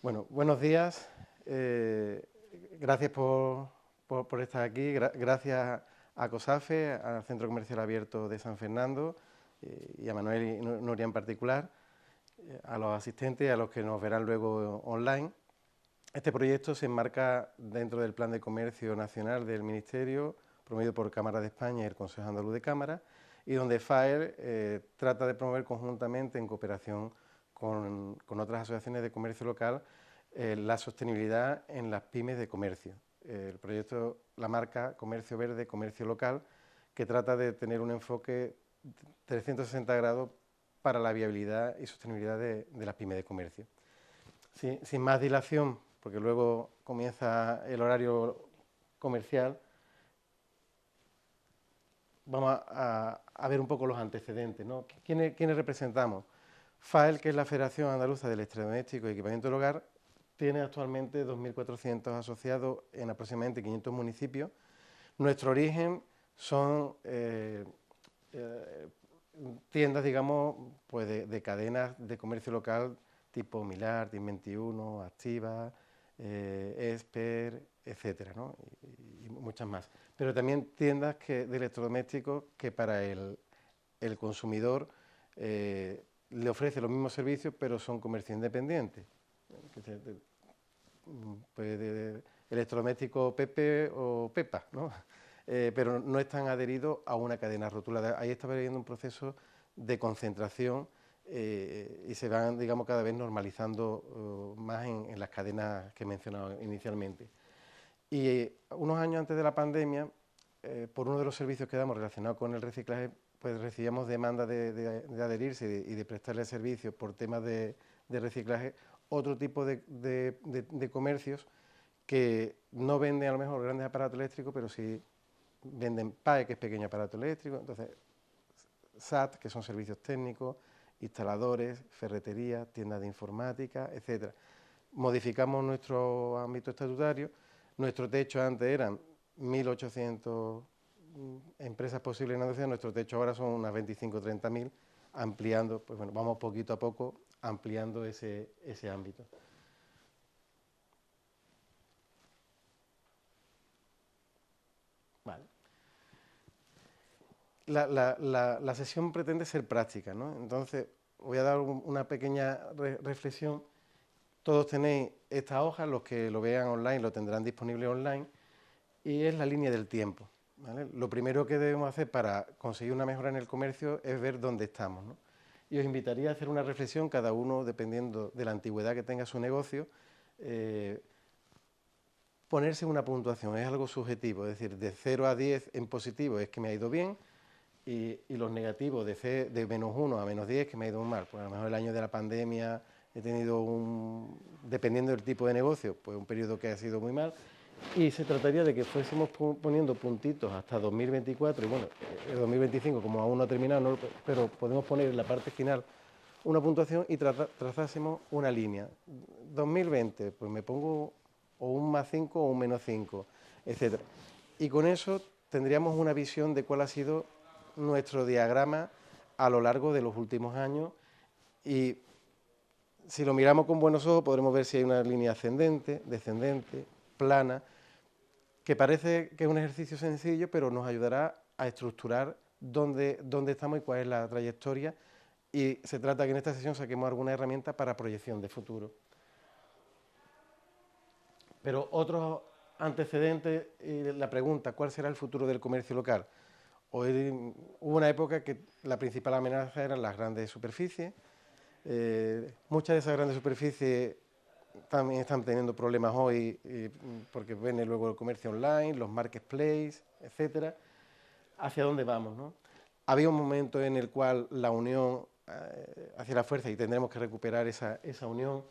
Bueno, buenos días. Gracias por estar aquí. Gracias a COSAFE, al Centro Comercial Abierto de San Fernando y a Manuel y Nuria en particular, a los asistentes y a los que nos verán luego online. Este proyecto se enmarca dentro del Plan de Comercio Nacional del Ministerio, promovido por Cámara de España y el Consejo Andaluz de Cámaras, y donde FAER trata de promover conjuntamente, en cooperación con otras asociaciones de comercio local, la sostenibilidad en las pymes de comercio. El proyecto la marca Comercio Verde, Comercio Local, que trata de tener un enfoque 360 grados para la viabilidad y sostenibilidad de las pymes de comercio. Sin más dilación, porque luego comienza el horario comercial, vamos a ver un poco los antecedentes, ¿no? ¿Quiénes representamos? FAEL, que es la Federación Andaluza del Electrodoméstico y Equipamiento del Hogar, tiene actualmente 2.400 asociados en aproximadamente 500 municipios. Nuestro origen son tiendas, digamos, pues de cadenas de comercio local tipo Milar, DIN21, Activa, Esper, etcétera, ¿no? y muchas más. Pero también tiendas de electrodomésticos que para el consumidor le ofrece los mismos servicios, pero son comercio independiente. Pues electrodoméstico Pepe o Pepa, ¿no? Pero no están adheridos a una cadena rotulada. Ahí está habiendo un proceso de concentración y se van, digamos, cada vez normalizando más en las cadenas que he mencionado inicialmente. Y unos años antes de la pandemia, por uno de los servicios que damos relacionados con el reciclaje, pues recibíamos demanda de adherirse y de prestarle servicios por temas de reciclaje, otro tipo de comercios que no venden a lo mejor grandes aparatos eléctricos, pero sí venden PAE, que es pequeño aparato eléctrico, entonces SAT, que son servicios técnicos, instaladores, ferretería, tiendas de informática, etcétera. Modificamos nuestro ámbito estatutario. Nuestro techo antes eran 1.800 empresas posibles en Andalucía, nuestro techo ahora son unas 25 o 30.000, ampliando, pues bueno, vamos poquito a poco ampliando ese ámbito. Vale. La sesión pretende ser práctica, ¿no? Entonces, voy a dar una pequeña reflexión. Todos tenéis esta hoja, los que lo vean online lo tendrán disponible online, y es la línea del tiempo, ¿vale? Lo primero que debemos hacer para conseguir una mejora en el comercio es ver dónde estamos, ¿no? Y os invitaría a hacer una reflexión, cada uno, dependiendo de la antigüedad que tenga su negocio, ponerse una puntuación, es algo subjetivo, es decir, de 0 a 10 en positivo es que me ha ido bien, y los negativos de -1 a -10 que me ha ido muy mal. Pues a lo mejor el año de la pandemia he tenido dependiendo del tipo de negocio, pues un periodo que ha sido muy mal, y se trataría de que fuésemos poniendo puntitos hasta 2024, y bueno, el 2025 como aún no ha terminado, no, pero podemos poner en la parte final una puntuación y trazásemos una línea. 2020, pues me pongo o un +5 o un -5, etc. Y con eso tendríamos una visión de cuál ha sido nuestro diagrama a lo largo de los últimos años, y si lo miramos con buenos ojos podremos ver si hay una línea ascendente, descendente, plana, que parece que es un ejercicio sencillo, pero nos ayudará a estructurar dónde estamos y cuál es la trayectoria, y se trata que en esta sesión saquemos alguna herramienta para proyección de futuro. Pero otros antecedentes, la pregunta, ¿cuál será el futuro del comercio local? Hoy hubo una época que la principal amenaza eran las grandes superficies. Muchas de esas grandes superficies también están teniendo problemas hoy porque viene luego el comercio online, los marketplaces, etcétera. ¿Hacia dónde vamos, no? Había un momento en el cual la unión hacía la fuerza y tendremos que recuperar esa unión.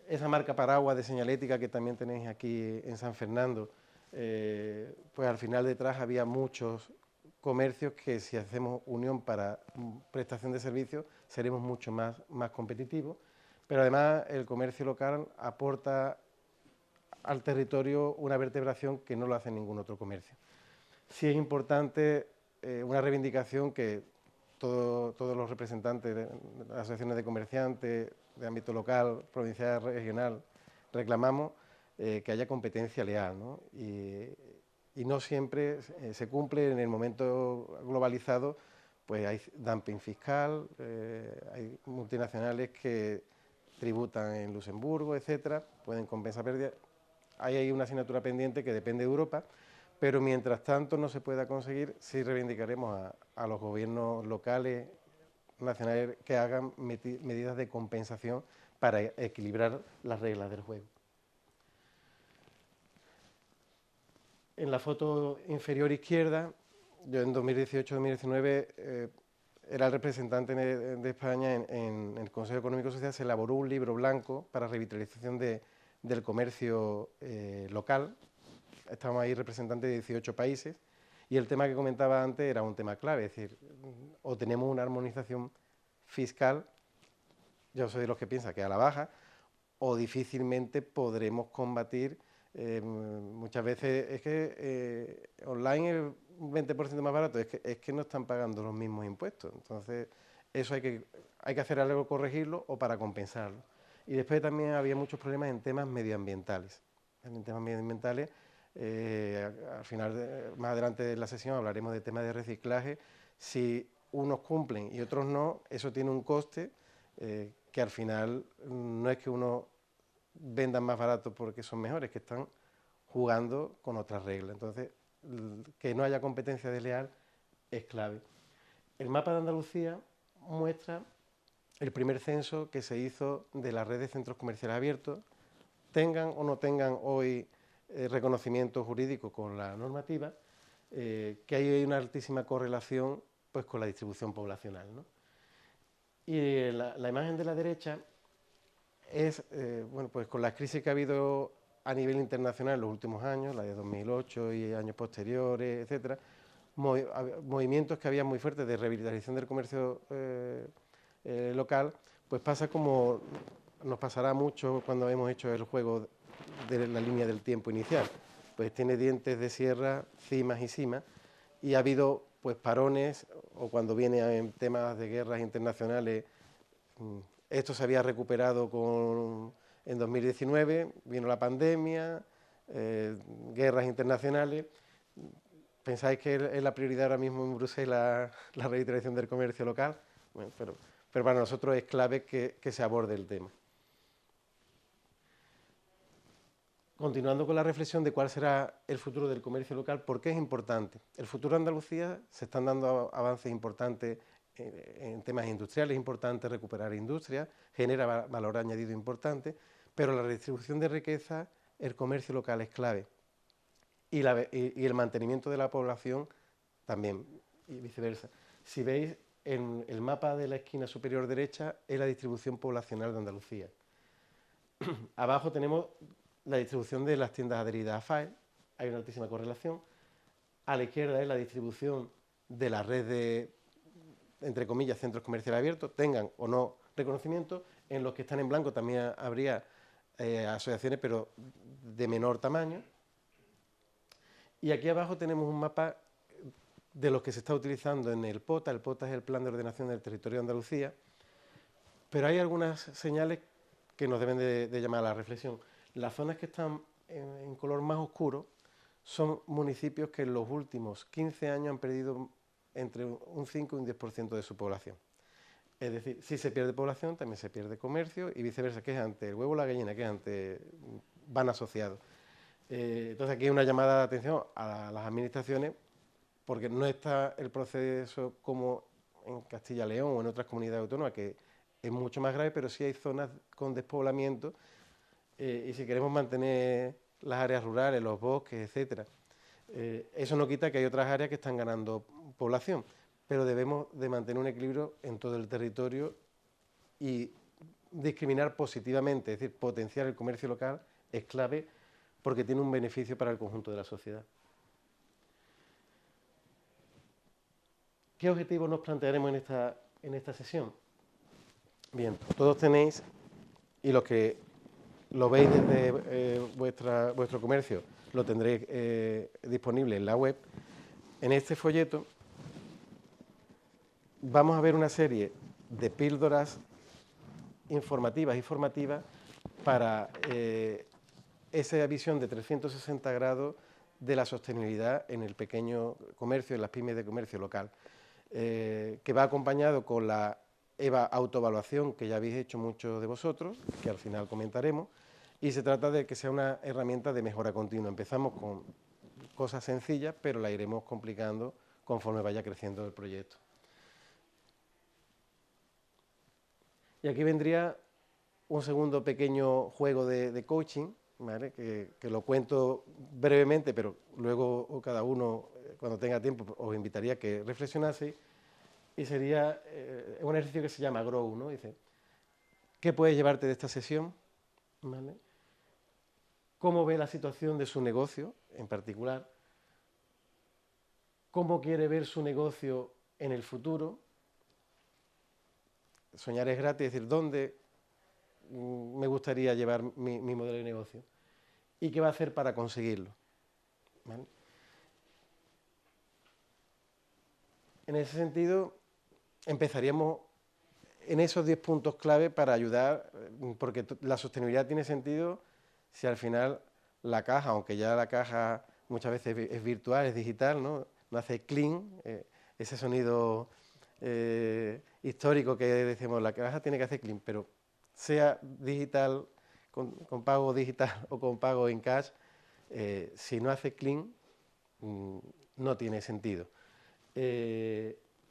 Esa marca paraguas de señalética que también tenéis aquí en San Fernando, pues al final detrás había muchos comercios que, si hacemos unión para prestación de servicios, seremos mucho más competitivos, pero además el comercio local aporta al territorio una vertebración que no lo hace ningún otro comercio. Sí es importante una reivindicación que todos los representantes de las asociaciones de comerciantes, de ámbito local, provincial, regional, reclamamos que haya competencia leal, ¿no? Y no siempre se cumple. En el momento globalizado, pues hay dumping fiscal, hay multinacionales que tributan en Luxemburgo, etcétera, pueden compensar pérdidas. Hay una asignatura pendiente que depende de Europa, pero mientras tanto no se pueda conseguir, sí reivindicaremos a los gobiernos locales, nacionales, que hagan medidas de compensación para equilibrar las reglas del juego. En la foto inferior izquierda, yo en 2018-2019 era el representante de España en el Consejo Económico y Social. Se elaboró un libro blanco para revitalización del comercio local. Estamos ahí representantes de 18 países y el tema que comentaba antes era un tema clave, es decir, o tenemos una armonización fiscal, yo soy de los que piensa que a la baja, o difícilmente podremos combatir. Muchas veces es que online es un 20% más barato, es que no están pagando los mismos impuestos. Entonces, eso hay que hacer algo, corregirlo o para compensarlo. Y después también había muchos problemas en temas medioambientales. En temas medioambientales, al final, más adelante de la sesión, hablaremos de temas de reciclaje. Si unos cumplen y otros no, eso tiene un coste que al final no es que uno vendan más barato porque son mejores, que están jugando con otras reglas. Entonces, que no haya competencia desleal es clave. El mapa de Andalucía muestra el primer censo que se hizo de la red de centros comerciales abiertos, tengan o no tengan hoy reconocimiento jurídico con la normativa, que hay una altísima correlación pues, con la distribución poblacional, ¿no? Y la imagen de la derecha es, bueno, pues con las crisis que ha habido a nivel internacional en los últimos años, la de 2008 y años posteriores, etcétera, movimientos que había muy fuertes de revitalización del comercio local, pues pasa como nos pasará mucho cuando hemos hecho el juego de la línea del tiempo inicial. Pues tiene dientes de sierra, cimas y cimas, y ha habido pues parones, o cuando viene en temas de guerras internacionales. Esto se había recuperado en 2019, vino la pandemia, guerras internacionales. ¿Pensáis que es la prioridad ahora mismo en Bruselas la revitalización del comercio local? Bueno, pero para nosotros es clave que se aborde el tema. Continuando con la reflexión de cuál será el futuro del comercio local, ¿por qué es importante? El futuro de Andalucía, se están dando avances importantes en temas industriales, es importante recuperar industria, genera valor añadido importante, pero la redistribución de riqueza, el comercio local es clave, y el mantenimiento de la población también, y viceversa. Si veis, en el mapa de la esquina superior derecha es la distribución poblacional de Andalucía. Abajo tenemos la distribución de las tiendas adheridas a FAE, hay una altísima correlación. A la izquierda es la distribución de la red de, entre comillas, centros comerciales abiertos, tengan o no reconocimiento. En los que están en blanco también habría asociaciones, pero de menor tamaño. Y aquí abajo tenemos un mapa de los que se está utilizando en el POTA. El POTA es el Plan de Ordenación del Territorio de Andalucía, pero hay algunas señales que nos deben de llamar a la reflexión. Las zonas que están en color más oscuro son municipios que en los últimos 15 años han perdido entre un 5 y un 10% de su población. Es decir, si se pierde población, también se pierde comercio, y viceversa, que es ante el huevo o la gallina, que es ante, van asociados. Entonces aquí hay una llamada de atención a las administraciones, porque no está el proceso como en Castilla y León o en otras comunidades autónomas, que es mucho más grave, pero sí hay zonas con despoblamiento, y si queremos mantener las áreas rurales, los bosques, etcétera, eso no quita que hay otras áreas que están ganando población, pero debemos de mantener un equilibrio en todo el territorio y discriminar positivamente, es decir, potenciar el comercio local es clave porque tiene un beneficio para el conjunto de la sociedad. ¿Qué objetivos nos plantearemos en esta sesión? Bien, todos tenéis, y los que lo veis desde vuestro comercio, lo tendréis disponible en la web. En este folleto vamos a ver una serie de píldoras informativas y formativas para esa visión de 360 grados de la sostenibilidad en el pequeño comercio, en las pymes de comercio local, que va acompañado con la autoevaluación que ya habéis hecho muchos de vosotros, que al final comentaremos, y se trata de que sea una herramienta de mejora continua. Empezamos con cosas sencillas, pero la iremos complicando conforme vaya creciendo el proyecto. Y aquí vendría un segundo pequeño juego de coaching, ¿vale? que lo cuento brevemente, pero luego cada uno, cuando tenga tiempo, os invitaría a que reflexionaseis, y sería un ejercicio que se llama Grow, ¿no? Dice, ¿qué puedes llevarte de esta sesión? ¿Vale? ¿Cómo ve la situación de su negocio en particular? ¿Cómo quiere ver su negocio en el futuro? Soñar es gratis, es decir, ¿dónde me gustaría llevar mi modelo de negocio? ¿Y qué va a hacer para conseguirlo? ¿Vale? En ese sentido, empezaríamos en esos 10 puntos clave para ayudar, porque la sostenibilidad tiene sentido si al final la caja, aunque ya la caja muchas veces es virtual, es digital, no hace clean, ese sonido histórico que decimos, la caja tiene que hacer clean, pero sea digital, con pago digital o con pago en cash, si no hace clean, no tiene sentido.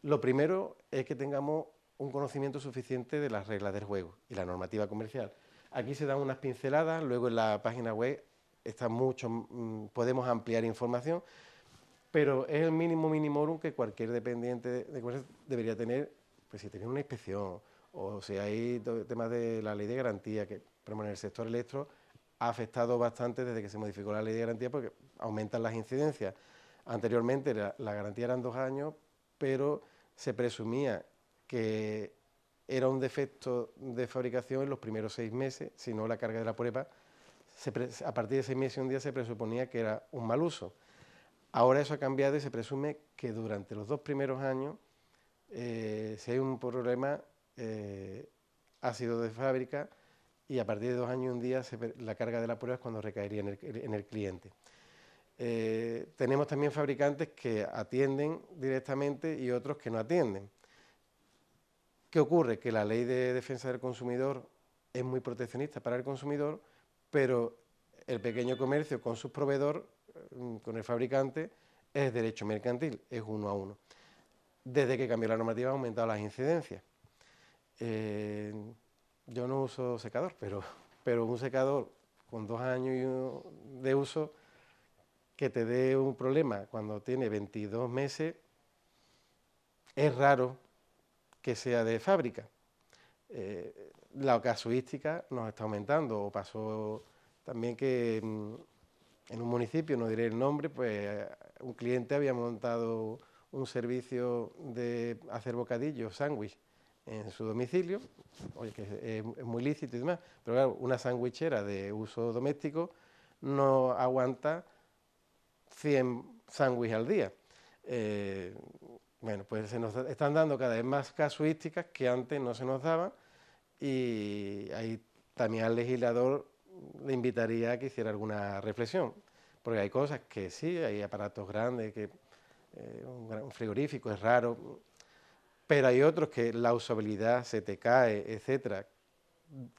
Lo primero es que tengamos un conocimiento suficiente de las reglas del juego y la normativa comercial. Aquí se dan unas pinceladas, luego en la página web está mucho, podemos ampliar información, pero es el mínimo minimorum que cualquier dependiente de comercio debería tener, pues si tiene una inspección o si hay temas de la ley de garantía, que en el sector electro ha afectado bastante desde que se modificó la ley de garantía porque aumentan las incidencias. Anteriormente la garantía eran 2 años, pero se presumía que era un defecto de fabricación en los primeros 6 meses, si no la carga de la prueba, a partir de 6 meses y un día se presuponía que era un mal uso. Ahora eso ha cambiado y se presume que durante los 2 primeros años, si hay un problema, ha sido de fábrica y a partir de 2 años y un día la carga de la prueba es cuando recaería en el cliente. Tenemos también fabricantes que atienden directamente y otros que no atienden. ¿Qué ocurre? Que la ley de defensa del consumidor es muy proteccionista para el consumidor, pero el pequeño comercio con su proveedor, con el fabricante, es derecho mercantil, es 1 a 1. Desde que cambió la normativa han aumentado las incidencias. Yo no uso secador, pero un secador con 2 años de uso que te dé un problema cuando tiene 22 meses, es raro que sea de fábrica. La casuística nos está aumentando, o pasó también que en un municipio, no diré el nombre, pues un cliente había montado un servicio de hacer bocadillos, sándwich, en su domicilio, oye, que es muy lícito y demás, pero claro, una sandwichera de uso doméstico no aguanta 100 sándwiches al día. Bueno, pues se nos están dando cada vez más casuísticas que antes no se nos daban, y ahí también al legislador le invitaría a que hiciera alguna reflexión, porque hay cosas que sí, hay aparatos grandes, que un frigorífico es raro, pero hay otros que la usabilidad se te cae, etcétera.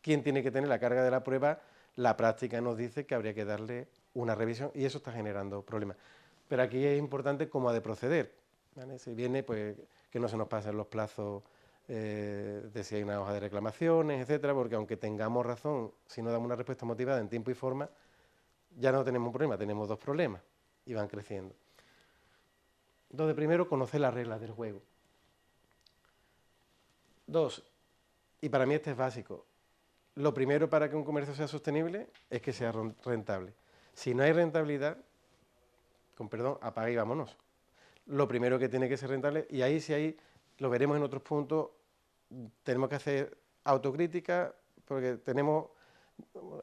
¿Quién tiene que tener la carga de la prueba? La práctica nos dice que habría que darle una revisión y eso está generando problemas. Pero aquí es importante cómo ha de proceder, ¿vale? Si viene, pues que no se nos pasen los plazos de si hay una hoja de reclamaciones, etcétera, porque aunque tengamos razón, si no damos una respuesta motivada en tiempo y forma, ya no tenemos un problema, tenemos 2 problemas y van creciendo. Entonces, primero, conocer las reglas del juego. 2, y para mí este es básico, lo primero para que un comercio sea sostenible es que sea rentable. Si no hay rentabilidad, con perdón, apaga y vámonos. Lo primero que tiene que ser rentable, y ahí sí lo veremos en otros puntos, tenemos que hacer autocrítica, porque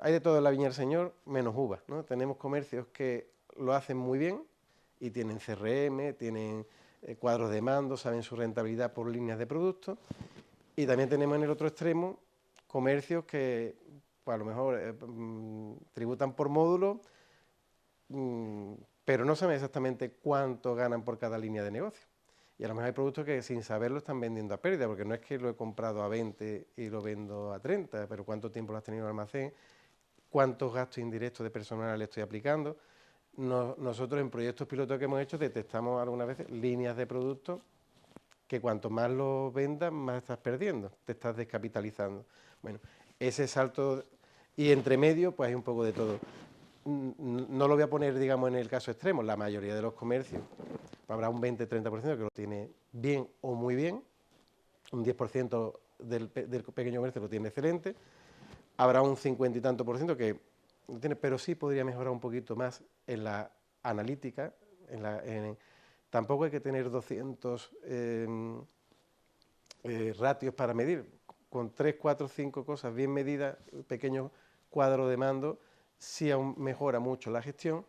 hay de todo en la viña del Señor, menos uvas, ¿no? Tenemos comercios que lo hacen muy bien y tienen CRM, tienen cuadros de mando, saben su rentabilidad por líneas de productos, y también tenemos en el otro extremo comercios que pues a lo mejor tributan por módulo, pero no saben exactamente cuánto ganan por cada línea de negocio. Y a lo mejor hay productos que sin saberlo están vendiendo a pérdida, porque no es que lo he comprado a 20 y lo vendo a 30, pero cuánto tiempo lo has tenido en el almacén, cuántos gastos indirectos de personal le estoy aplicando. Nosotros en proyectos pilotos que hemos hecho detectamos algunas veces líneas de productos que cuanto más los vendas, más estás perdiendo, te estás descapitalizando. Bueno, ese salto, y entre medio, pues hay un poco de todo. No lo voy a poner, digamos, en el caso extremo, la mayoría de los comercios, habrá un 20-30% que lo tiene bien o muy bien, un 10% del pequeño comercio lo tiene excelente, habrá un 50 y tanto por ciento que lo tiene, pero sí podría mejorar un poquito más en la analítica, tampoco hay que tener 200 ratios para medir, con 3, 4, 5 cosas bien medidas, pequeños cuadros de mando, sí aún mejora mucho la gestión.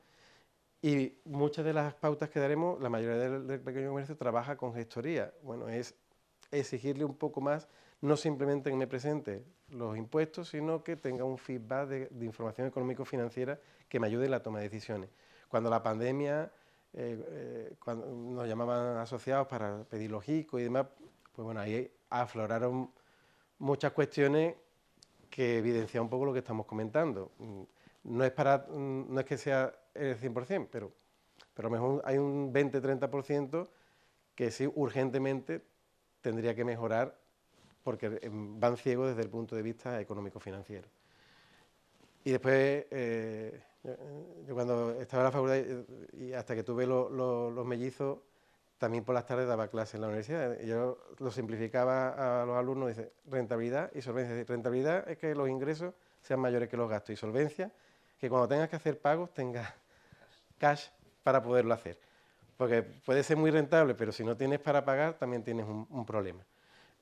Y muchas de las pautas que daremos, la mayoría del pequeño comercio trabaja con gestoría. Bueno, es exigirle un poco más, no simplemente que me presente los impuestos, sino que tenga un feedback de información económico-financiera que me ayude en la toma de decisiones. Cuando la pandemia, cuando nos llamaban asociados para pedir los ICO y demás, pues bueno, ahí afloraron muchas cuestiones que evidencian un poco lo que estamos comentando. No es que sea el 100%, pero a lo mejor hay un 20-30% que sí urgentemente tendría que mejorar porque van ciegos desde el punto de vista económico-financiero. Y después, yo cuando estaba en la facultad y hasta que tuve los mellizos, también por las tardes daba clases en la universidad. Y yo lo simplificaba a los alumnos, dice, rentabilidad y solvencia. Es decir, rentabilidad es que los ingresos sean mayores que los gastos, y solvencia, que cuando tengas que hacer pagos tengas cash para poderlo hacer. Porque puede ser muy rentable, pero si no tienes para pagar, también tienes un problema.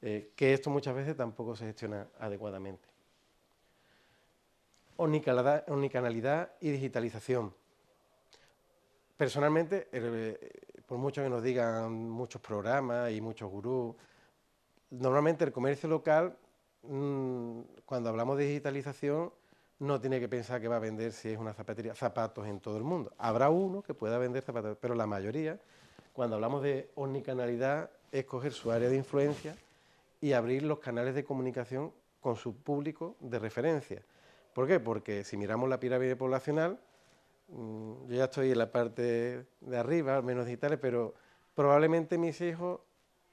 Que esto muchas veces tampoco se gestiona adecuadamente. Omnicanalidad y digitalización. Personalmente, por mucho que nos digan muchos programas y muchos gurús, normalmente el comercio local, cuando hablamos de digitalización, no tiene que pensar que va a vender, si es una zapatería, zapatos en todo el mundo. Habrá uno que pueda vender zapatos, pero la mayoría, cuando hablamos de omnicanalidad, es coger su área de influencia y abrir los canales de comunicación con su público de referencia. ¿Por qué? Porque si miramos la pirámide poblacional, yo ya estoy en la parte de arriba, al menos digitales, pero probablemente mis hijos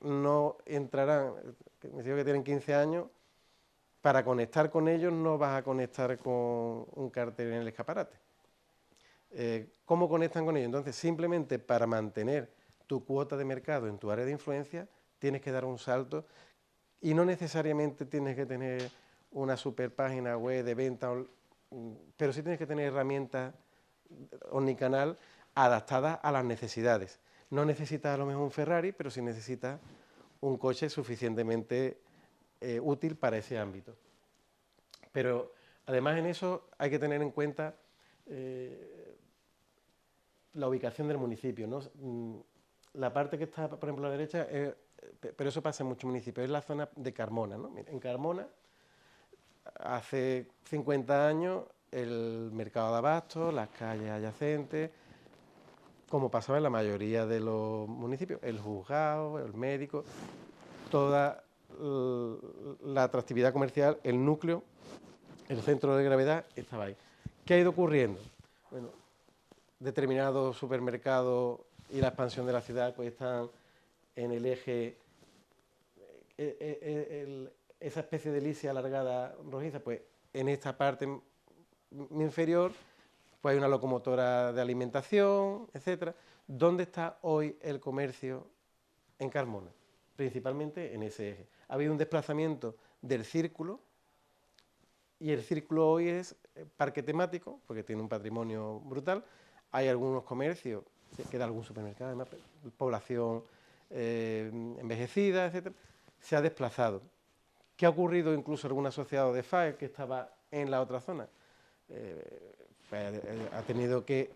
no entrarán, mis hijos que tienen 15 años, para conectar con ellos no vas a conectar con un cartel en el escaparate. ¿Cómo conectan con ellos? Entonces, simplemente para mantener tu cuota de mercado en tu área de influencia, tienes que dar un salto y no necesariamente tienes que tener una super página web de venta, pero sí tienes que tener herramientas omnicanal adaptadas a las necesidades. No necesitas a lo mejor un Ferrari, pero sí necesitas un coche suficientemente útil para ese ámbito. Pero además en eso hay que tener en cuenta la ubicación del municipio, ¿no? La parte que está, por ejemplo, a la derecha, pero eso pasa en muchos municipios, es la zona de Carmona, ¿no? En Carmona, hace 50 años, el mercado de abastos, las calles adyacentes, como pasaba en la mayoría de los municipios, el juzgado, el médico, toda la atractividad comercial, el núcleo, el centro de gravedad estaba ahí. ¿Qué ha ido ocurriendo? Bueno, determinados supermercados y la expansión de la ciudad pues están en el eje, esa especie de elipse alargada rojiza, pues en esta parte inferior pues hay una locomotora de alimentación, etcétera. ¿Dónde está hoy el comercio en Carmona? Principalmente en ese eje. Ha habido un desplazamiento del círculo, y el círculo hoy es parque temático, porque tiene un patrimonio brutal. Hay algunos comercios, queda algún supermercado, además, población envejecida, etcétera. Se ha desplazado. ¿Qué ha ocurrido incluso algún asociado de FAE que estaba en la otra zona? Ha tenido que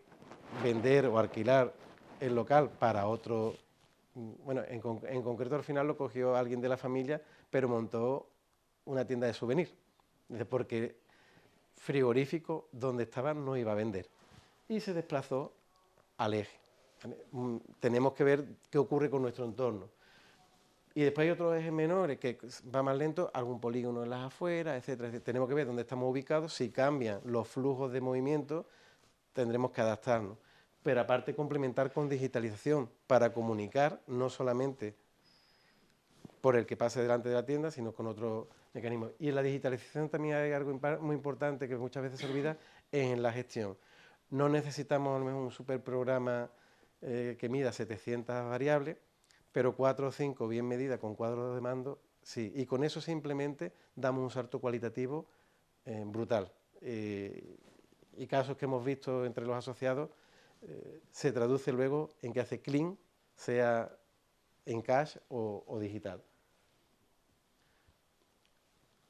vender o alquilar el local para otro. Bueno, en concreto al final lo cogió alguien de la familia, pero montó una tienda de souvenirs. Dice, porque frigorífico donde estaba no iba a vender. Y se desplazó al eje. Tenemos que ver qué ocurre con nuestro entorno. Y después hay otros ejes menores que va más lento, algún polígono en las afueras, etcétera, etcétera. Tenemos que ver dónde estamos ubicados. Si cambian los flujos de movimiento, tendremos que adaptarnos. Pero aparte complementar con digitalización para comunicar no solamente por el que pase delante de la tienda, sino con otros mecanismos. Y en la digitalización también hay algo muy importante que muchas veces se olvida, es en la gestión. No necesitamos a lo mejor un superprograma que mida 700 variables, pero 4 o 5 bien medidas con cuadros de mando, sí. Y con eso simplemente damos un salto cualitativo brutal. Y casos que hemos visto entre los asociados se traduce luego en que hace clean, sea en cash o digital.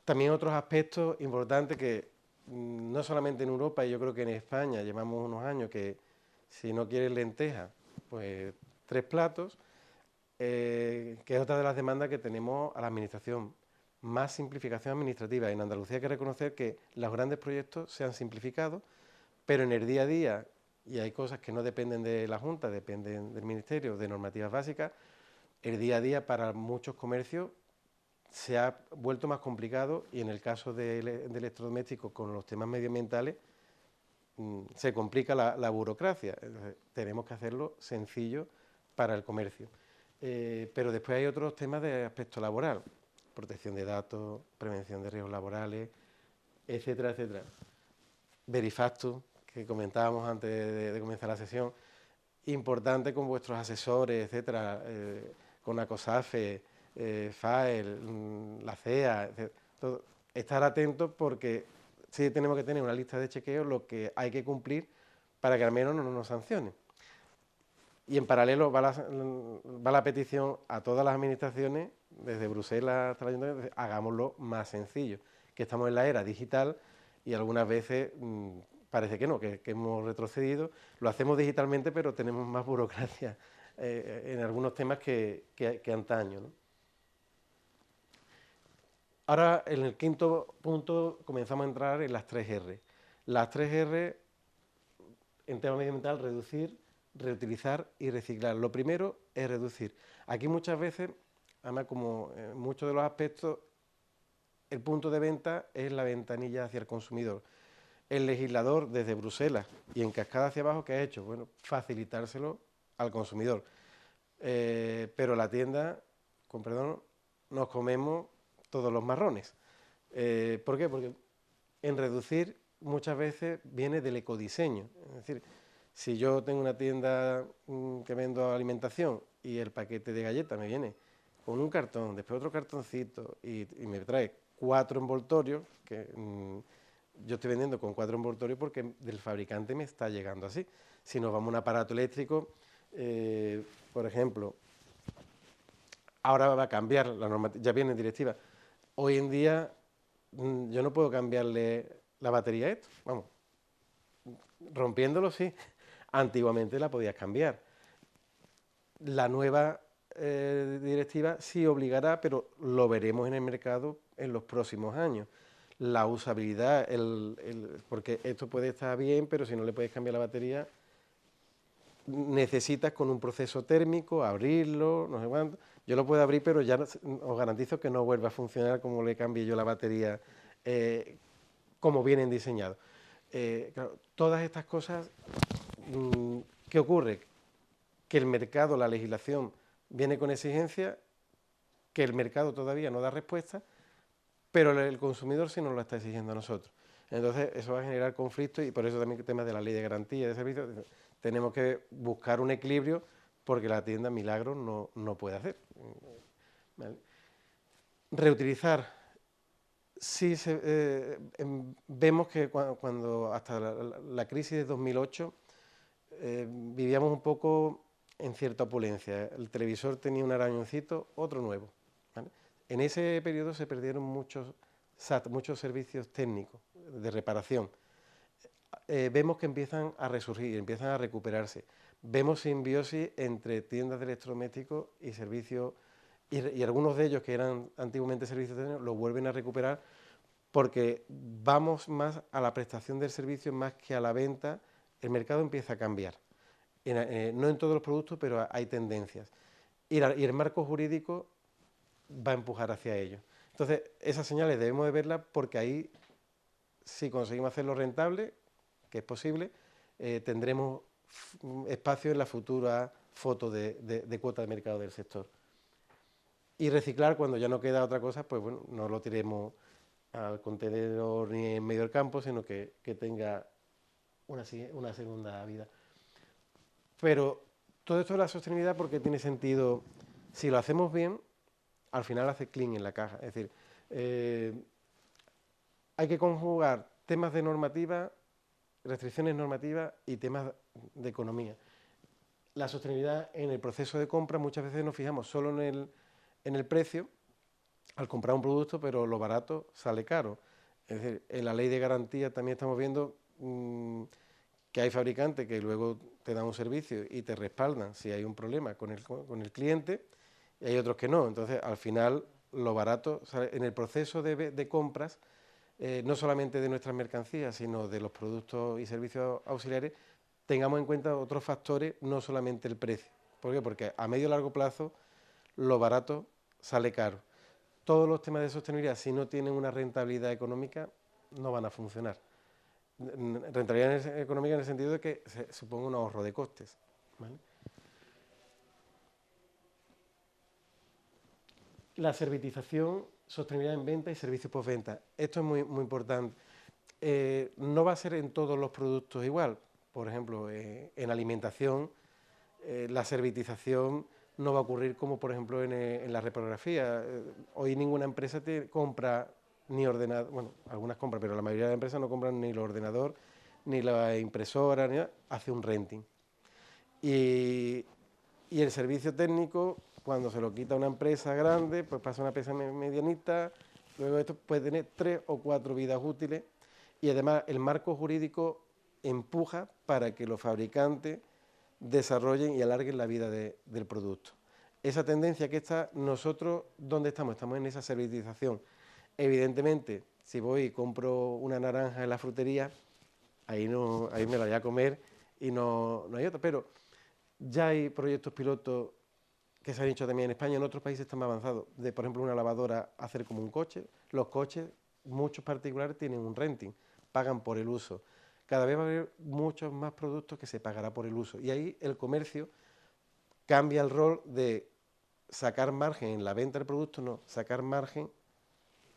También otros aspectos importantes que no solamente en Europa, yo creo que en España llevamos unos años que si no quieres lentejas, pues 3 platos, que es otra de las demandas que tenemos a la administración, más simplificación administrativa. En Andalucía hay que reconocer que los grandes proyectos se han simplificado, pero en el día a día, y hay cosas que no dependen de la Junta, dependen del Ministerio, de normativas básicas, el día a día para muchos comercios se ha vuelto más complicado y en el caso de electrodomésticos con los temas medioambientales se complica la burocracia. Entonces, tenemos que hacerlo sencillo para el comercio. Pero después hay otros temas de aspecto laboral, protección de datos, prevención de riesgos laborales, etcétera, etcétera. Verifactus, que comentábamos antes de comenzar la sesión, importante con vuestros asesores, etcétera, con ACOSAFE, FAEL, la CEA, todo. Estar atentos porque sí tenemos que tener una lista de chequeos, lo que hay que cumplir para que al menos no nos sancionen. Y en paralelo va la petición a todas las administraciones, desde Bruselas hasta el Ayuntamiento, hagámoslo más sencillo, que estamos en la era digital y algunas veces parece que no, que hemos retrocedido, lo hacemos digitalmente pero tenemos más burocracia en algunos temas que antaño, ¿no? Ahora, en el quinto punto, comenzamos a entrar en las 3R. Las 3R, en tema medioambiental, reducir, reutilizar y reciclar. Lo primero es reducir. Aquí muchas veces, además como en muchos de los aspectos, el punto de venta es la ventanilla hacia el consumidor. El legislador desde Bruselas y en cascada hacia abajo, ¿qué ha hecho? Bueno, facilitárselo al consumidor. Pero la tienda, con perdón, nos comemos todos los marrones. ¿Por qué? Porque en reducir muchas veces viene del ecodiseño. Es decir, si yo tengo una tienda que vendo alimentación y el paquete de galletas me viene con un cartón, después otro cartoncito y me trae 4 envoltorios, que yo estoy vendiendo con 4 envoltorios porque del fabricante me está llegando así. Si nos vamos a un aparato eléctrico, por ejemplo, ahora va a cambiar la normativa, ya viene en directiva. Hoy en día yo no puedo cambiarle la batería a esto, vamos, rompiéndolo sí, antiguamente la podías cambiar. La nueva directiva sí obligará, pero lo veremos en el mercado en los próximos años. La usabilidad, porque esto puede estar bien, pero si no le puedes cambiar la batería, necesitas con un proceso térmico abrirlo, no sé cuánto. Yo lo puedo abrir, pero ya os garantizo que no vuelva a funcionar como le cambie yo la batería, como vienen diseñados. Claro, todas estas cosas, ¿qué ocurre? Que el mercado, la legislación, viene con exigencias, que el mercado todavía no da respuesta, pero el consumidor sí nos lo está exigiendo a nosotros. Entonces, eso va a generar conflictos y por eso también el tema de la ley de garantía de servicios, tenemos que buscar un equilibrio porque la tienda milagros no puede hacer. ¿Vale? Reutilizar. Sí, vemos que cuando hasta la crisis de 2008 vivíamos un poco en cierta opulencia. El televisor tenía un arañoncito, otro nuevo. ¿Vale? En ese periodo se perdieron muchos SAT, muchos servicios técnicos de reparación. Vemos que empiezan a resurgir, empiezan a recuperarse. Vemos simbiosis entre tiendas de electrodomésticos y servicios, y algunos de ellos que eran antiguamente servicios técnicos los vuelven a recuperar porque vamos más a la prestación del servicio más que a la venta. El mercado empieza a cambiar. No en todos los productos, pero hay tendencias. Y el marco jurídico va a empujar hacia ello. Entonces, esas señales debemos de verlas porque ahí, si conseguimos hacerlo rentable, que es posible, tendremos espacio en la futura foto de cuota de mercado del sector. Y reciclar, cuando ya no queda otra cosa, pues bueno, no lo tiremos al contenedor ni en medio del campo, sino que tenga una segunda vida. Pero todo esto de la sostenibilidad, porque tiene sentido, si lo hacemos bien, al final hace clean en la caja. Es decir, hay que conjugar temas de normativa, restricciones normativas y temas de economía. La sostenibilidad en el proceso de compra, muchas veces nos fijamos solo en el precio al comprar un producto, pero lo barato sale caro. Es decir, en la ley de garantía también estamos viendo que hay fabricantes que luego te dan un servicio y te respaldan si hay un problema con el cliente, y hay otros que no. Entonces, al final, lo barato, en el proceso de compras, no solamente de nuestras mercancías, sino de los productos y servicios auxiliares, tengamos en cuenta otros factores, no solamente el precio. ¿Por qué? Porque a medio y largo plazo, lo barato sale caro. Todos los temas de sostenibilidad, si no tienen una rentabilidad económica, no van a funcionar. Rentabilidad económica en el sentido de que se suponga un ahorro de costes, ¿vale? La servitización, sostenibilidad en venta y servicios postventa. Esto es muy, muy importante. No va a ser en todos los productos igual. Por ejemplo, en alimentación, la servitización no va a ocurrir como, por ejemplo, en la reprografía. Hoy ninguna empresa te compra ni ordenador, bueno, algunas compran, pero la mayoría de las empresas no compran ni el ordenador, ni la impresora, ni nada, hace un renting. Y el servicio técnico, cuando se lo quita a una empresa grande, pues pasa a una empresa medianita, luego esto puede tener 3 o 4 vidas útiles, y además el marco jurídico empuja para que los fabricantes desarrollen y alarguen la vida del producto. Esa tendencia que está, nosotros, ¿dónde estamos? Estamos en esa servitización. Evidentemente, si voy y compro una naranja en la frutería, ahí me la voy a comer y no hay otra, pero ya hay proyectos pilotos que se han hecho también en España, en otros países están más avanzados, de por ejemplo una lavadora hacer como un coche. Los coches, muchos particulares tienen un renting, pagan por el uso. Cada vez va a haber muchos más productos que se pagará por el uso. Y ahí el comercio cambia el rol de sacar margen en la venta del producto, no, sacar margen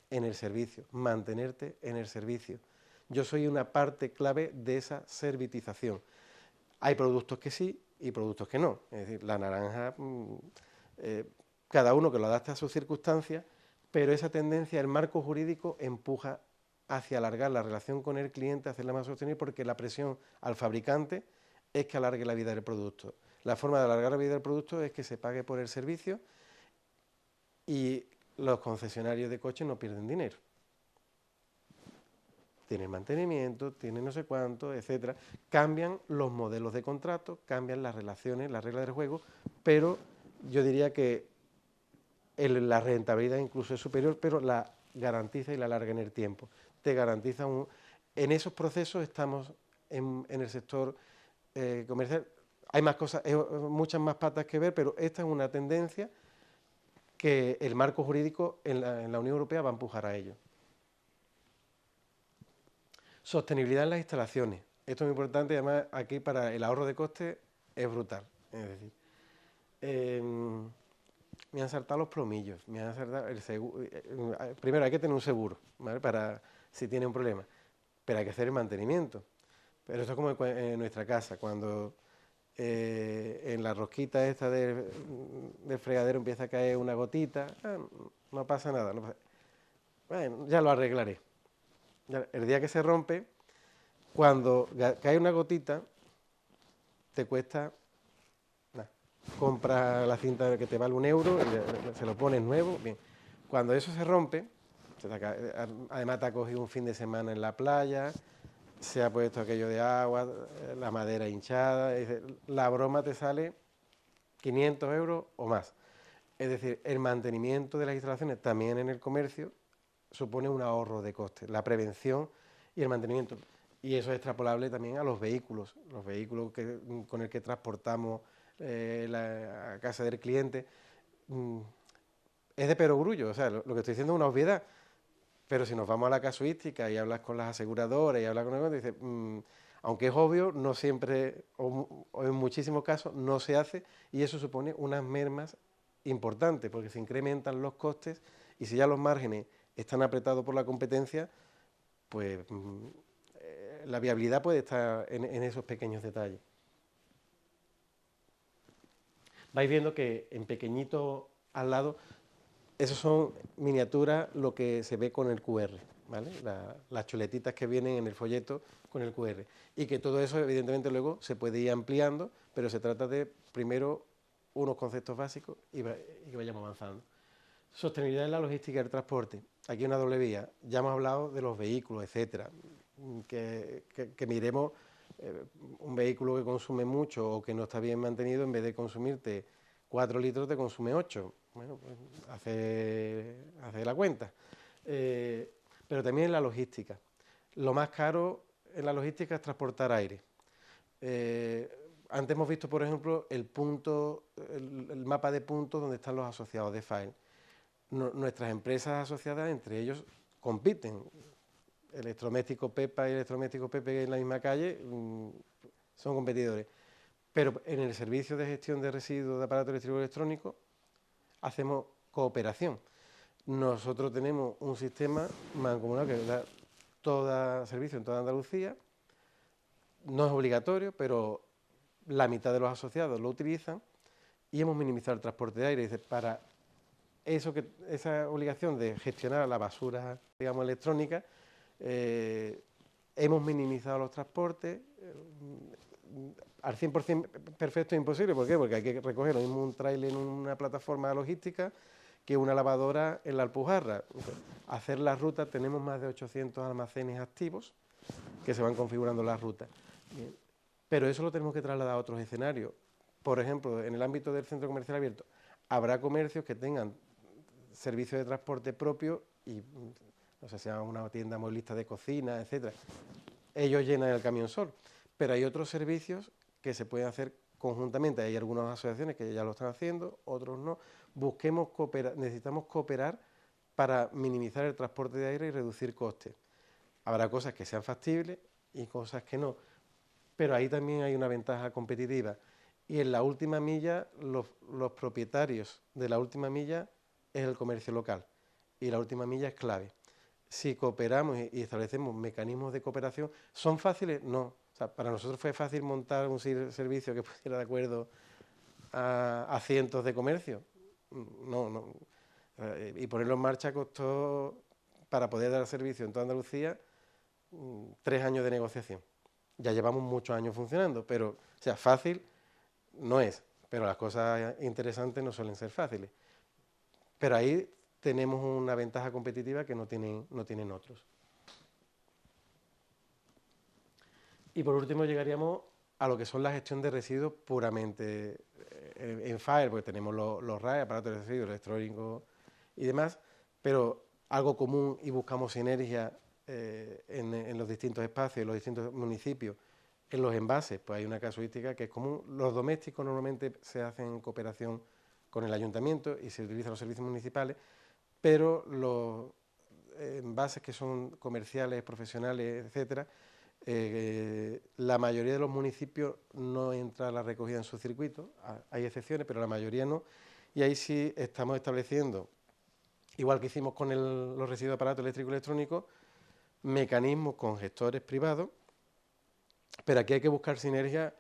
en el servicio, mantenerte en el servicio. Yo soy una parte clave de esa servitización. Hay productos que sí y productos que no. Es decir, la naranja, cada uno que lo adapte a sus circunstancias, pero esa tendencia, el marco jurídico empuja hacia alargar la relación con el cliente, hacerla más sostenible, porque la presión al fabricante es que alargue la vida del producto. La forma de alargar la vida del producto es que se pague por el servicio y los concesionarios de coches no pierden dinero. Tienen mantenimiento, tienen no sé cuánto, etcétera. Cambian los modelos de contrato, cambian las relaciones, las reglas del juego, pero yo diría que la rentabilidad incluso es superior, pero la garantiza y la alarga en el tiempo. Te garantiza en esos procesos estamos en el sector comercial. Hay más cosas, muchas más patas que ver, pero esta es una tendencia que el marco jurídico en la Unión Europea va a empujar a ello. Sostenibilidad en las instalaciones. Esto es muy importante y además aquí para el ahorro de costes es brutal. Es decir, me han saltado los plomillos, me han saltado el seguro. Primero hay que tener un seguro, ¿vale? Para si tiene un problema, pero hay que hacer el mantenimiento. Pero esto es como en nuestra casa, cuando en la rosquita esta del fregadero empieza a caer una gotita, no pasa nada. Bueno, ya lo arreglaré. El día que se rompe, cuando cae una gotita, te cuesta, nada, compras la cinta que te vale €1 y se lo pones nuevo, bien. Cuando eso se rompe, además te ha cogido un fin de semana en la playa, se ha puesto aquello de agua, la madera hinchada, la broma te sale 500 € o más. Es decir, el mantenimiento de las instalaciones también en el comercio supone un ahorro de costes, la prevención y el mantenimiento. Y eso es extrapolable también a los vehículos con el que transportamos a casa del cliente. Mm, es de perogrullo, o sea, lo que estoy diciendo es una obviedad, pero si nos vamos a la casuística y hablas con las aseguradoras y hablas con ellos, dices, aunque es obvio, no siempre, o en muchísimos casos, no se hace, y eso supone unas mermas importantes, porque se incrementan los costes, y si ya los márgenes están apretados por la competencia, pues la viabilidad puede estar en esos pequeños detalles. Vais viendo que en pequeñito al lado, esos son miniaturas, lo que se ve con el QR, ¿vale? Las chuletitas que vienen en el folleto con el QR. Y que todo eso, evidentemente, luego se puede ir ampliando, pero se trata de, primero, unos conceptos básicos y que vayamos avanzando. Sostenibilidad en la logística del transporte. Aquí una doble vía. Ya hemos hablado de los vehículos, etcétera. Que miremos un vehículo que consume mucho o que no está bien mantenido, en vez de consumirte 4 litros, te consume 8. Bueno, pues hace la cuenta. Pero también en la logística. Lo más caro en la logística es transportar aire. Antes hemos visto, por ejemplo, el mapa de puntos donde están los asociados de FAEL. Nuestras empresas asociadas entre ellos compiten. Electrodoméstico Pepa y Electrodoméstico Pepe en la misma calle son competidores. Pero en el servicio de gestión de residuos de aparatos eléctricos electrónicos hacemos cooperación. Nosotros tenemos un sistema mancomunado que da todo servicio en toda Andalucía. No es obligatorio, pero la mitad de los asociados lo utilizan y hemos minimizado el transporte de aire. Para esa obligación de gestionar la basura, digamos, electrónica, hemos minimizado los transportes. Al 100% perfecto es imposible. ¿Por qué? Porque hay que recoger lo mismo un tráiler en una plataforma logística que una lavadora en la Alpujarra. Hacer la ruta, tenemos más de 800 almacenes activos que se van configurando las rutas. Bien. Pero eso lo tenemos que trasladar a otros escenarios. Por ejemplo, en el ámbito del centro comercial abierto, habrá comercios que tengan servicio de transporte propio y, no sé, sea una tienda movilista de cocina, etcétera. Ellos llenan el camión sol, pero hay otros servicios que se pueden hacer conjuntamente. Hay algunas asociaciones que ya lo están haciendo, otros no. Busquemos cooperar, necesitamos cooperar para minimizar el transporte de aire y reducir costes. Habrá cosas que sean factibles y cosas que no, pero ahí también hay una ventaja competitiva. Y en la última milla, los propietarios de la última milla es el comercio local, y la última milla es clave. Si cooperamos y establecemos mecanismos de cooperación, ¿son fáciles? No. O sea, para nosotros fue fácil montar un servicio que pusiera de acuerdo a cientos de comercios. No. Y ponerlo en marcha costó, para poder dar servicio en toda Andalucía, 3 años de negociación. Ya llevamos muchos años funcionando, pero, o sea, fácil no es, pero las cosas interesantes no suelen ser fáciles. Pero ahí tenemos una ventaja competitiva que no tienen otros. Y por último llegaríamos a lo que son la gestión de residuos puramente en FAER, porque tenemos los RAE, aparatos de residuos electrónicos y demás, pero algo común, y buscamos sinergia en los distintos espacios, en los distintos municipios. En los envases, pues hay una casuística que es común. Los domésticos normalmente se hacen en cooperación con el ayuntamiento y se utilizan los servicios municipales, pero los envases que son comerciales, profesionales, etcétera, la mayoría de los municipios no entra la recogida en su circuito. Hay excepciones, pero la mayoría no. Y ahí sí estamos estableciendo, igual que hicimos con los residuos de aparatos eléctricos y electrónicos, mecanismos con gestores privados, pero aquí hay que buscar sinergia,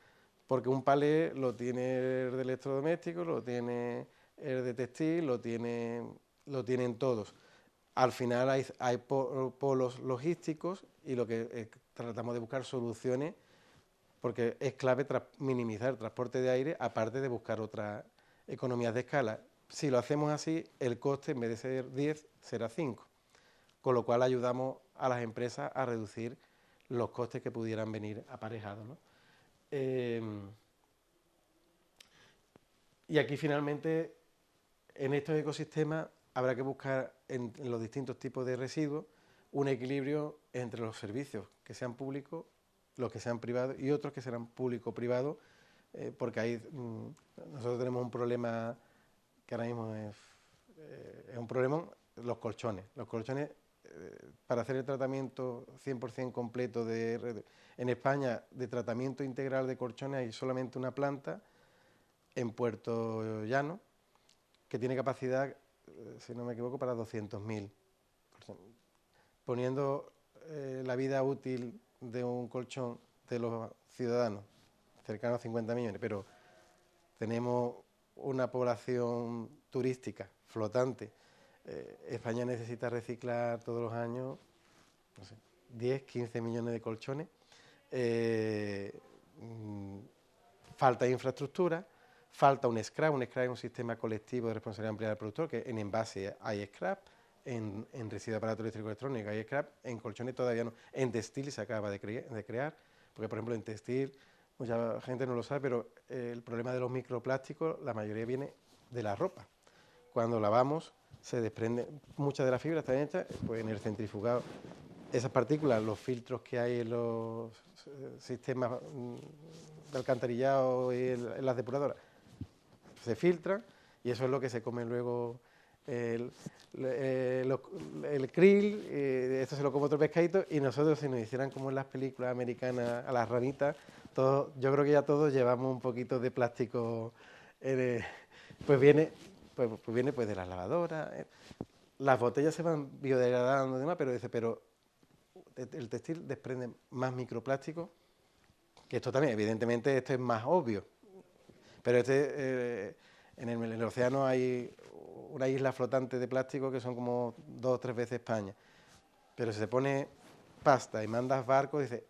porque un palé lo tiene el de electrodoméstico, lo tiene el de textil, lo tienen todos. Al final hay polos logísticos y lo que tratamos de buscar soluciones, porque es clave minimizar el transporte de aire, aparte de buscar otras economías de escala. Si lo hacemos así, el coste en vez de ser 10 será 5, con lo cual ayudamos a las empresas a reducir los costes que pudieran venir aparejados, ¿no? Y aquí finalmente, en estos ecosistemas habrá que buscar en los distintos tipos de residuos un equilibrio entre los servicios que sean públicos, los que sean privados y otros que serán público-privados, porque ahí nosotros tenemos un problema que ahora mismo es un problema, los colchones. Los colchones, para hacer el tratamiento 100% completo en España de tratamiento integral de colchones hay solamente una planta en Puerto Llano que tiene capacidad, si no me equivoco, para 200.000. Poniendo la vida útil de un colchón de los ciudadanos, cercano a 50 millones, pero tenemos una población turística flotante. España necesita reciclar todos los años, no sé, 10, 15 millones de colchones. Falta infraestructura, falta un scrap. Un scrap es un sistema colectivo de responsabilidad ampliada del productor, que en envase hay scrap, en residuos de aparato eléctrico electrónico hay scrap, en colchones todavía no. En textil se acaba de crear, porque por ejemplo en textil, mucha gente no lo sabe, pero el problema de los microplásticos, la mayoría viene de la ropa. Cuando lavamos se desprende, muchas de las fibras están hechas pues, en el centrifugado. Esas partículas, los filtros que hay en los sistemas de alcantarillado y en las depuradoras, se filtran y eso es lo que se come luego el krill, esto se lo come otro pescadito y nosotros si nos hicieran como en las películas americanas a las ranitas, yo creo que ya todos llevamos un poquito de plástico, pues viene de las lavadoras, las botellas se van biodegradando y demás, pero el textil desprende más microplástico, que esto también, evidentemente esto es más obvio, pero en el océano hay una isla flotante de plástico que son como 2 o 3 veces España, pero si se pone pasta y mandas barcos, dice,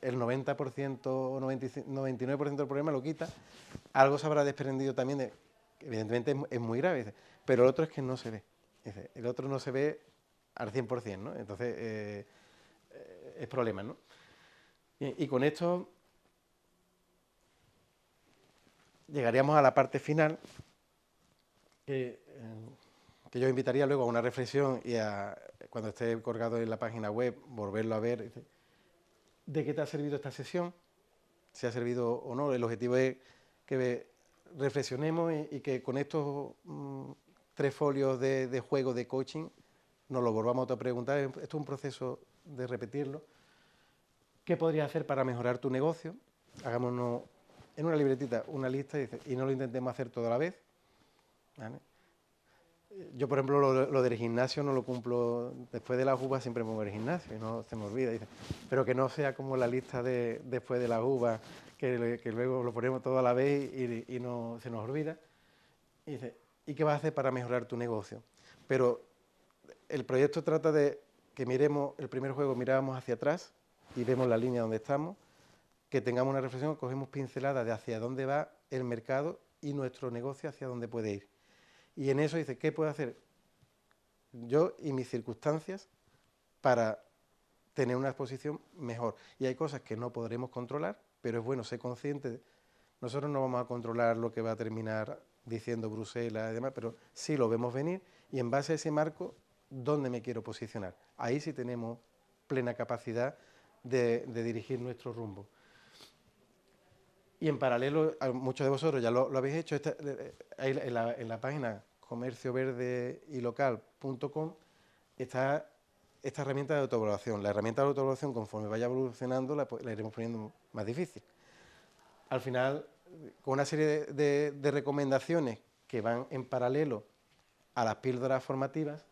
el 90% o 99% del problema lo quita, algo se habrá desprendido también, evidentemente es muy grave, dice, pero el otro es que no se ve, dice, el otro no se ve al 100%, ¿no? Entonces es problema, ¿no? Y con esto llegaríamos a la parte final, que yo invitaría luego a una reflexión y cuando esté colgado en la página web, volverlo a ver. ¿De qué te ha servido esta sesión? Si ha servido o no. El objetivo es que reflexionemos y que con estos 3 folios de juego de coaching nos lo volvamos a preguntar. Esto es un proceso de repetirlo. ¿Qué podrías hacer para mejorar tu negocio? Hagámonos en una libretita una lista y no lo intentemos hacer todo a la vez, ¿vale? Yo, por ejemplo, lo del gimnasio no lo cumplo. Después de la uvas siempre pongo el gimnasio y no se me olvida. Pero que no sea como la lista de después de la uvas, que luego lo ponemos todo a la vez y no se nos olvida. ¿Y qué vas a hacer para mejorar tu negocio? Pero el proyecto trata de que miremos, el primer juego mirábamos hacia atrás y vemos la línea donde estamos, que tengamos una reflexión, cogemos pinceladas de hacia dónde va el mercado y nuestro negocio hacia dónde puede ir. Y en eso dice, ¿qué puedo hacer yo y mis circunstancias para tener una exposición mejor? Y hay cosas que no podremos controlar, pero es bueno ser consciente. Nosotros no vamos a controlar lo que va a terminar diciendo Bruselas y demás, pero sí lo vemos venir y en base a ese marco, ¿dónde me quiero posicionar? Ahí sí tenemos plena capacidad de dirigir nuestro rumbo. Y en paralelo, muchos de vosotros ya lo habéis hecho, en la página comercioverdeylocal.com está esta herramienta de autoevaluación. La herramienta de autoevaluación, conforme vaya evolucionando, la iremos poniendo más difícil. Al final, con una serie de recomendaciones que van en paralelo a las píldoras formativas,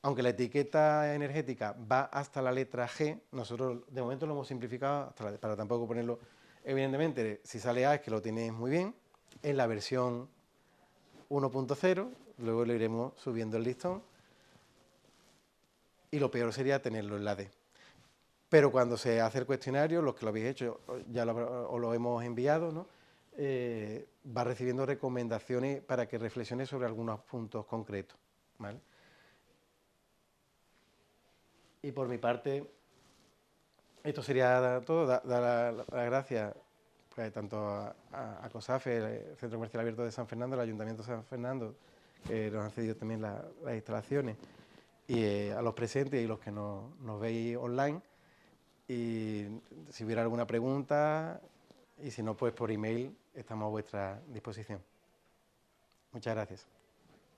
aunque la etiqueta energética va hasta la letra G, nosotros de momento lo hemos simplificado para tampoco ponerlo. Evidentemente, si sale A es que lo tenéis muy bien. En la versión 1.0, luego le iremos subiendo el listón. Y lo peor sería tenerlo en la D. Pero cuando se hace el cuestionario, los que lo habéis hecho ya os lo hemos enviado, ¿no? Va recibiendo recomendaciones para que reflexione sobre algunos puntos concretos, ¿vale? Y por mi parte, esto sería todo. Dar las gracias pues, tanto a COSAFE, el Centro Comercial Abierto de San Fernando, al Ayuntamiento de San Fernando, que nos han cedido también las instalaciones, y a los presentes y los que nos veis online. Y si hubiera alguna pregunta, y si no, pues por email estamos a vuestra disposición. Muchas gracias.